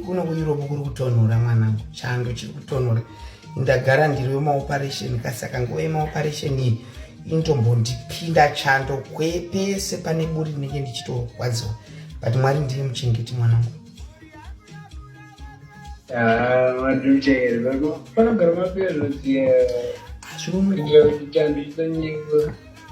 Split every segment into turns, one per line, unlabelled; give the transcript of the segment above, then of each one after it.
kuno kuEurope kuri kutonhora mwanangu, chando chiri kutonhora. Ndagara ndiri wemaoperation, kasaka nguva yemaoperation iyi inotombondipinda chando kwepese pane buri rinenge ndichitorwadziwa, but Mwari ndiye muchengeti mwanangu.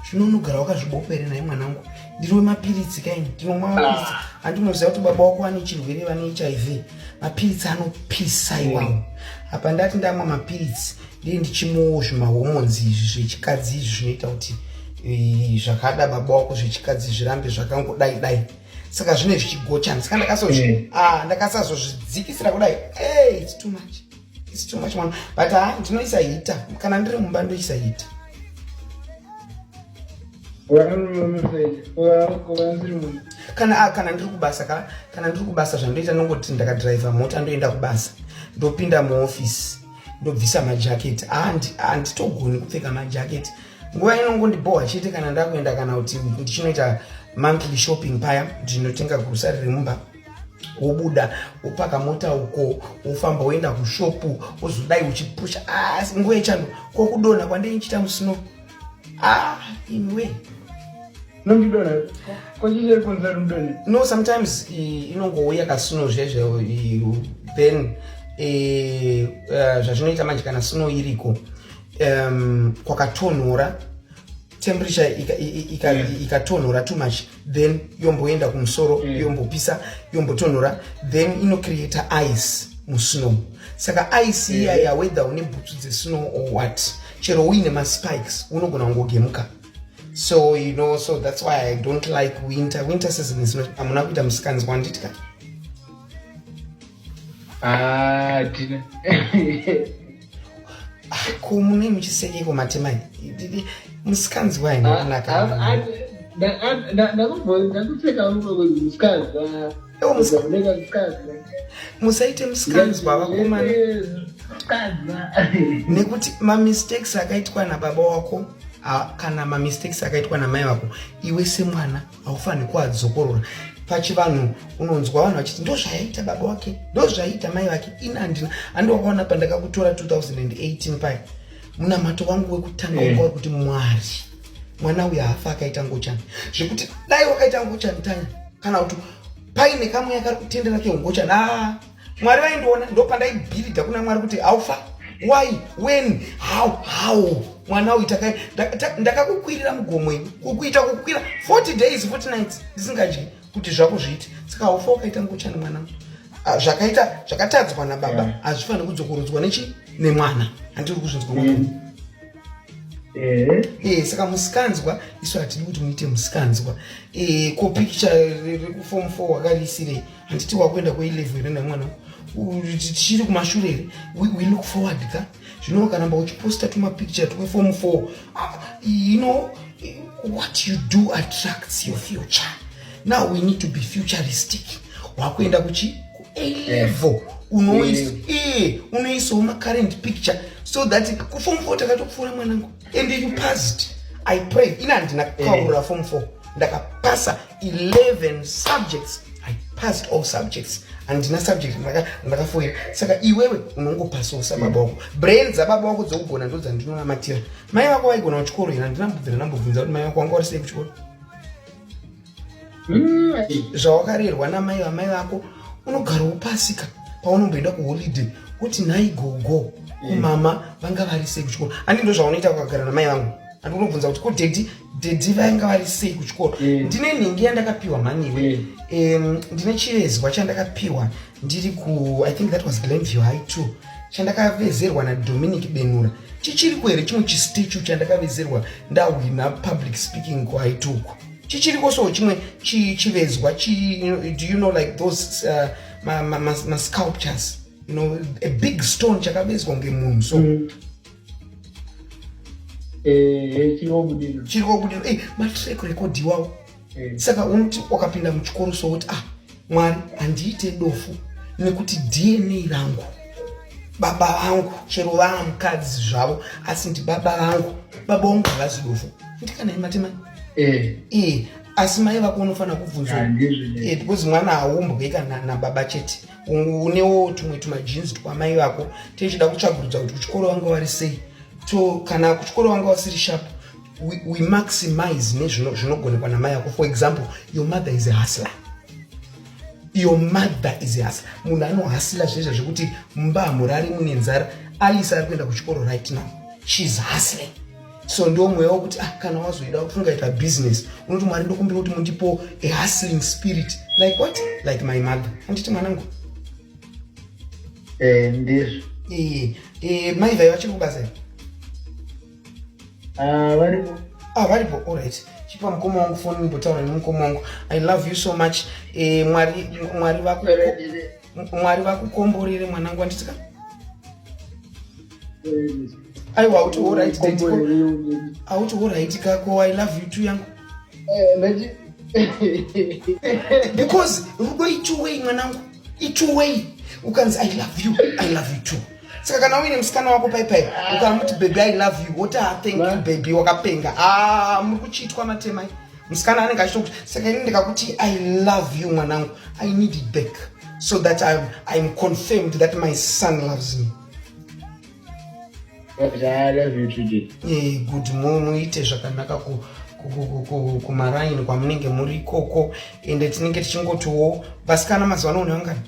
Zvinonogara wakazvibopere naye mwanangu. Ndiri wemapiritsi kaini, ndinomwa mapiritsi. Andinoziva kuti baba wako ane chirwere vane HIV. Mapiritsi anopisa iwawo. Apa ndati ndamwa mapiritsi ndiye ndichimwawo zvimahormones izvi zvechikadzi izvi zvinoita kuti zvakada baba wako zvechikadzi zvirambe zvakangodai. Saka zvine zvichigochana. Saka ndakasazozvidzikisira kudai. It's too much. It's too much man. But ndinoisa hita. Kana ndiri mumba ndoisa hita. Kana ndiri kubasa zvandoita nongoti ndakadriva mota ndoenda kubasa, ndopinda muoffice, ndobvisa majaketi. Handitogoni kupfeka majaketi. Nguva inongondiboha chete kana ndakuenda kana kuti ndichinoita monthly shopping paya, ndinotenga grocery remumba, wobuda wopaka mota uko, wofamba woenda kushopu, wozodai uchipusha. Nguva yechando kokudonha kwandei nchita musino. Anyway. No, sometimes inongouya kasuno zvezvo then zvazvinoita manje kana suno iriko kwakatonhora, temperature ikatonhora too much, then yomboenda kumusoro, yombopisa, yombotonhora, then inocreate ice musnow. Saka ice iya ya whether une boots dzesnow or what, chero uine maspikes unogona kungogemuka. So so that's why I don't like winter. Winter season is not. I'm not with them scans one it. Kumune mchiseki kwa matemai. Mscans why not naka. Musaite mscans baba kuma. Nekuti ma mistakes akaitwa na baba wako. Kana ma mistakes akaitwa na mai wako, iwe semwana aufani kuadzokorora. Pachivanhu unonzwa vanhu vachiti ndozvaita baba wake, ndozvaita mai wake. Inandina andikaona pandakakutora 2018 paya. Munamato wangu wekutanga wanga kuti Mwari, mwana uyu hafa akaita ngochani. Zvekuti dai wakaita ngochani tanya, kana kuti paine kamwe yakari kutendera keungochani, Mwari vaindoona. Ndopandaibhirida kuna Mwari kuti aufa. Why? When? How? Mwana uyu ndakakukwirira mugomo iwe. Kukuita kukwira 40 days 40 nights ndisingadyi kuti zvako zviite. Saka haufa ukaita ngochani mwanangu. Zvakatadzwa nababa hazvifani kudzokorodzwa nemwana. Handiri kuzvinzwa mwana. Saka musikanzwa isu hatidi kuti muite musikanzwa. Ko picture form 4 wakarisire handiti wakuenda ku11 rena mwana. Tichiri kumashure we look forward ka zvino kana mba uchiposta tuma picture to form 4, what you do attracts your future. Now we need to be futuristic. Wakuenda kuchi A level unoisa uma current picture so that ku form 4 takatokufura mwanangu and you passed. I pray ndina kaura form 4 ndakapasa 11 subjects. I passed all subjects. Andina subject ndakafoira. Saka iwewe unongopasa usababa wako. Brain dzababa wako dzokugona ndo dzandinoona matira. Mai wako waigona kuchikoro ina ndinambobvunza kuti mai wako wanga warisei kuchikoro. Zvawakarerwa namai vamai vako unogara upasika paunomboenda kuholiday kuti nhai go kumama vanga varisei kuchikoro. Ani ndo zvaunoita kugara namai vangu. Andinobvunza kuti ko daddy vanga varisei kuchikoro. Ndine nhingi yandakapiwa mhaniwe. Ndine chivezwa chandakapiwa ndiri ku I think that was Glenview High 2 chandakavezerwa na Dominic Benura. Chichiri kwere chimwe chistatue chandakavezerwa ndawina public speaking ku High 2. Chichiri koso chimwe chivezwa do you know like those ma sculptures, a big stone chakavezwa ngemunhu so chirikobudiro matrack record iwawo. Saka unoti wakapinda muchikoro so kuti Mwari handiite dofu nekuti DNA rangu baba vangu chero vaamukadzi zvavo asi ndi baba vangu baba vangu havazi dofu. Ndikana imatema asi mai vako unofana kubvunzwa because mwana haumbwe kana nababa chete, unewo tumwe tumajinsi twamai vako. Tichida kutsvagurudza kuti kuchikoro vanga vari sei, so kana kuchikoro vanga vasiri sharp, we maximize nezvinogonekwa namai vako. For example, your mother is a hustler. Your mother is a hustler. Munhu anohasila zvezvo zvekuti mumba hamurari mune nzara, Alisa ari kuenda kuchikoro right now, she's hustling. So ndo mweya wokuti kana wazoida kuti ungaita business, unoti Mwari ndokumbira kuti mundipo a hustling spirit. Like what? Like my mother. Anditi mwanangu?
Ndizvo.
Mai vai vachiri kubasa?
Varipo.
Varipo. All right. Chipa mukoma wangu phone nimbotaura nemukoma wangu. I love you so much. Mwari vakukomborere mwanangu, anditika? Aiwa, auti all right date. Auti all right kako, I love you too yangu. Because rudo ituwei mwanangu, ituwei. Ukanzi I love you too. Saka kana wine msikana wako pai ukamuti baby I love you, what thank you baby wakapenga. Mukuchitwa matemai. Msikana anenge achitokuti saka ini ndikakuti I love you mwanangu, I need it back so that I'm confirmed that my son loves me.
I love you today.
Good muite zvakanaka kumaraini kwamunenge muri koko, ende tinenge tichingotiwo vasikana mazuva ano unewangani?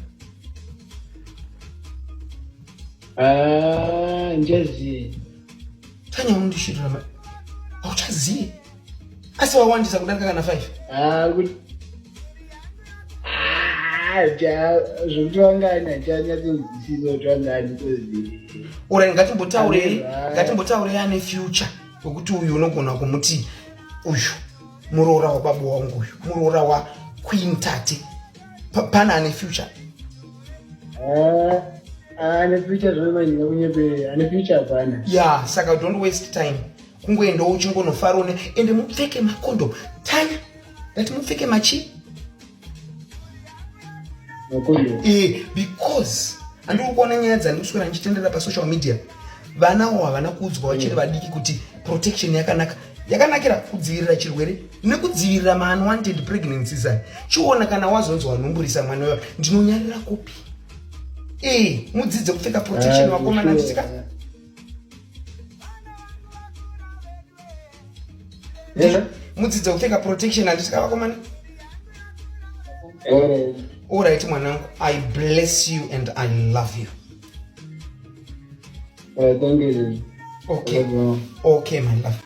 Ndiyaziye.
Tanya undishirira auchaziye asi wawandisa kudarika kana 5?
Kuti zvokuti wangani chanyatsoziso kuti wangani toziye.
Ora ngatimbotaure ane future wekuti uyu unogona kumuti uyu muroora wababa wangu, uyu muroora waqueen tate, pana ane future.
Ane future zvomanyika kunyepera, ane future hapana.
Yeah, saka don't waste time. Kungoendawo uchingonofara ende mupfeke makondo. Tanya ngati mupfeke machi
makondo.
Because andiri kuona nyaya dzandiri kuswera ndichitendera pasocial media, vanawo havana kuudzwa vachiri vadiki kuti protection yakanakira kudzivirira chirwere nekudzivirira ma-unwanted pregnancies. Chiona kana wazonzwa numburisa mwana wewe, ndinonyarira kopi. Mudzidze kupfeka protection wakomana nditika? Mudzidze kupfeka protection anditika wakomana? All right mwanangu, I bless you and I love you.
Thank you.
Okay, my love.